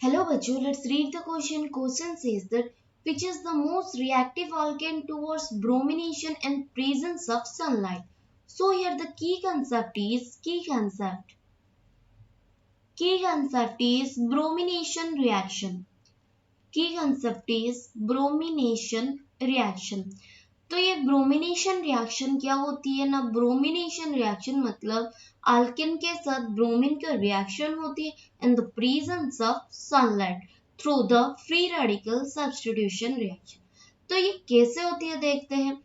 Hello bachcho, let's read the question. Question says that which is the most reactive alkane towards bromination and presence of sunlight. So here the key concept is bromination reaction. Key concept is bromination reaction. तो ये bromination reaction क्या होती है ना, bromination reaction मतलब alkane के साथ bromine का रिएक्शन होती है in the presence of sunlight through the free radical substitution reaction. तो ये कैसे होती है देखते हैं।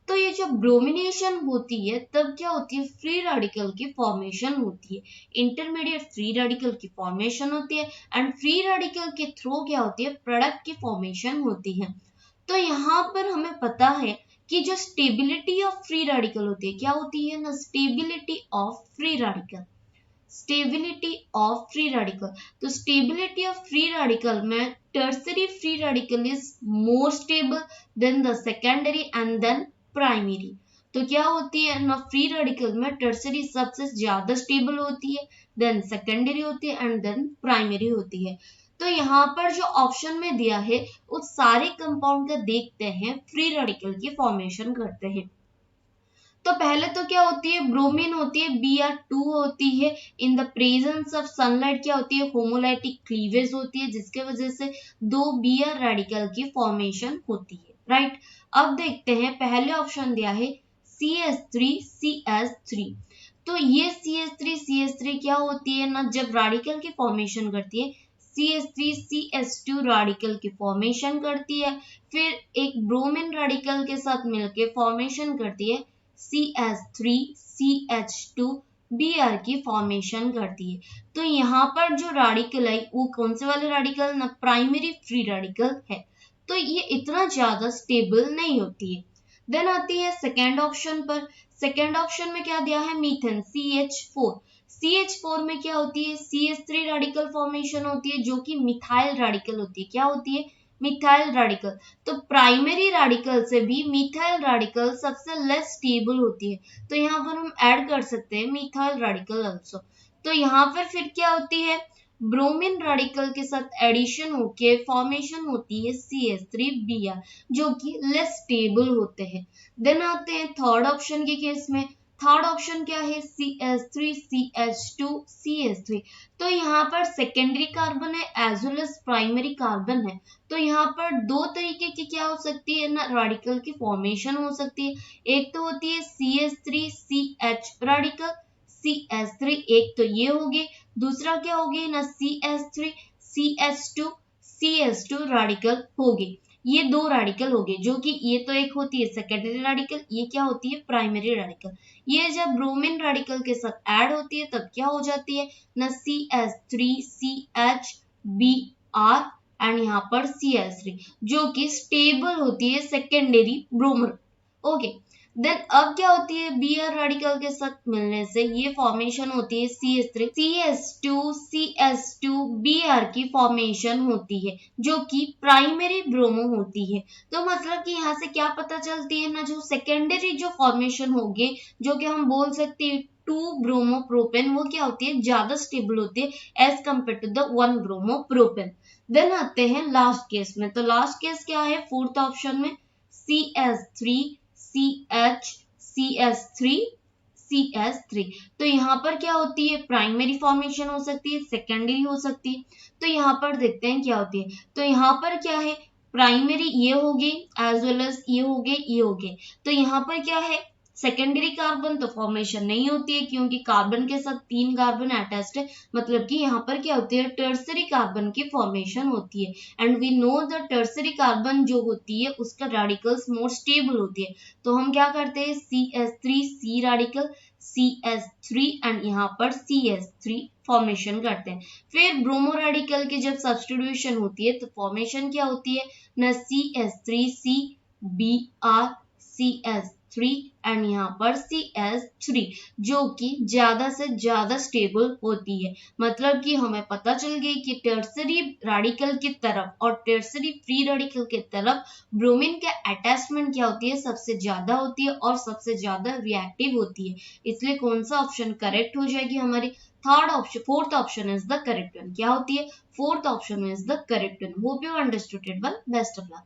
तो ये जब ब्रोमिनेशन होती है तब क्या होती है, फ्री रेडिकल की फॉर्मेशन होती है, इंटरमीडिएट फ्री रेडिकल की फॉर्मेशन होती है एंड फ्री रेडिकल के थ्रू क्या होती है, प्रोडक्ट की फॉर्मेशन होती है। तो यहाँ पर हमें पता है कि जो स्टेबिलिटी ऑफ फ्री रेडिकल होती है क्या होती है ना, stability of free radical, stability of free radical. तो स्टेबिलिटी ऑफ फ्री रेडिकल में tertiary free radical is more stable than the secondary and then primary. तो क्या होती है ना, फ्री रेडिकल में टर्सरी सबसे ज्यादा स्टेबल होती है, देन सेकेंडरी होती है एंड देन प्राइमरी होती है। तो यहाँ पर जो ऑप्शन में दिया है उस सारे कंपाउंड का देखते हैं, फ्री रेडिकल की फॉर्मेशन करते हैं। तो पहले तो क्या होती है, ब्रोमीन होती है, Br2 होती है, in the presence of sunlight क्या होती है, होमोलाइटिक क्लीवेज होती है, जिसके वजह से दो Br रेडिकल की फॉर्मेशन होती है, राइट। अब देखते हैं, पहले ऑप्शन दिया है CH3CH3। तो ये CH3 क्या होती है ना, जब रेडिकल की फॉर्मेशन करती है CH3CH2 रेडिकल की फॉर्मेशन करती है, फिर एक ब्रोमीन रेडिकल के साथ मिलकर फॉर्मेशन करती है CH3CH2 Br की फॉर्मेशन करती है। तो यहाँ पर जो रेडिकल है वो कौन से वाले रेडिकल ना, प्राइमरी फ्री रेडिकल है, तो ये इतना ज्यादा स्टेबल नहीं होती है। देन आती है सेकेंड ऑप्शन पर। सेकेंड ऑप्शन में क्या दिया है, मीथेन CH4। CH4 में क्या होती है, CH3 रेडिकल फॉर्मेशन होती है जो कि मिथाइल रेडिकल होती है। क्या होती है, मिथाइल रेडिकल। तो प्राइमरी रेडिकल से भी मिथाइल रेडिकल सबसे लेस स्टेबल होती है, तो यहाँ पर हम ऐड कर सकते हैं मिथाइल रेडिकल आल्सो। तो यहाँ पर फिर क्या होती है, ब्रोमीन रेडिकल के साथ एडिशन होके फॉर्मेशन होती है CH3Br जो कि लेस स्टेबल होते हैं। देन आते हैं थर्ड ऑप्शन के केस में। थर्ड ऑप्शन क्या है, CH3CH2CH3। तो यहाँ पर सेकेंडरी कार्बन है as well as primary carbon है, तो यहाँ पर दो तरीके की क्या हो सकती है ना, रेडिकल की फॉर्मेशन हो सकती है। एक तो होती है CH3CH रेडिकल CH3, एक तो ये होगी, दूसरा क्या होगी ना CH3CH2CH2 रेडिकल होगी। ये दो रेडिकल हो गए, जो कि ये तो एक होती है सेकेंडरी रेडिकल, ये क्या होती है, प्राइमरी रेडिकल। ये जब ब्रोमीन रेडिकल के साथ ऐड होती है तब क्या हो जाती है ना, CH3CH Br एंड यहाँ पर CH3 जो कि स्टेबल होती है सेकेंडरी ब्रोमीन। ओके, देन अब क्या होती है, Br रेडिकल के साथ मिलने से ये फॉर्मेशन होती है CH3CH2CH2Br की फॉर्मेशन होती है जो कि प्राइमरी ब्रोमो होती है। तो मतलब कि यहाँ से क्या पता चलती है ना, जो सेकेंडरी जो फॉर्मेशन होगी, जो कि हम बोल सकते हैं 2 ब्रोमोप्रोपेन, वो क्या होती है, ज्यादा स्टेबल होती है as compare to the 1 bromopropane. Then आते हैं लास्ट केस में। तो लास्ट केस क्या है, फोर्थ ऑप्शन में CH3CH3CH3। तो यहाँ पर क्या होती है, प्राइमरी फॉर्मेशन हो सकती है, सेकेंडरी हो सकती है। तो यहाँ पर देखते हैं क्या होती है। तो यहाँ पर क्या है, प्राइमरी ये होगी एज वेल एज ये होगे। तो यहाँ पर क्या है, सेकेंडरी कार्बन तो फॉर्मेशन नहीं होती है क्योंकि कार्बन के साथ 3 कार्बन अटैच्ड है, मतलब कि यहाँ पर क्या होती है, टर्सरी कार्बन की फॉर्मेशन होती है। And we know the tertiary carbon जो होती है उसका रेडिकल्स मोर स्टेबल होती है। तो हम क्या करते हैं, CH3C रेडिकल CH3 एंड यहाँ पर CH3 फॉर्मेशन करते हैं। फिर ब्रोमो रेडिकल की जब सब्स्टिट्यूशन होती है तो फॉर्मेशन क्या होती है ना, CH3C Br CH3 CH3 and यहाँ पर CH3 जो कि ज्यादा से ज्यादा स्टेबल होती है। मतलब कि हमें पता चल गई कि टर्सरी रेडिकल की तरफ और टर्सरी फ्री रेडिकल की तरफ ब्रोमीन के अटैचमेंट क्या होती है, सबसे ज्यादा होती है और सबसे ज्यादा रिएक्टिव होती है। इसलिए कौन सा ऑप्शन करेक्ट हो जाएगी हमारी, fourth option is the correct one. क्या होती है, fourth option is the correct one. Hope you understood it well, best of luck.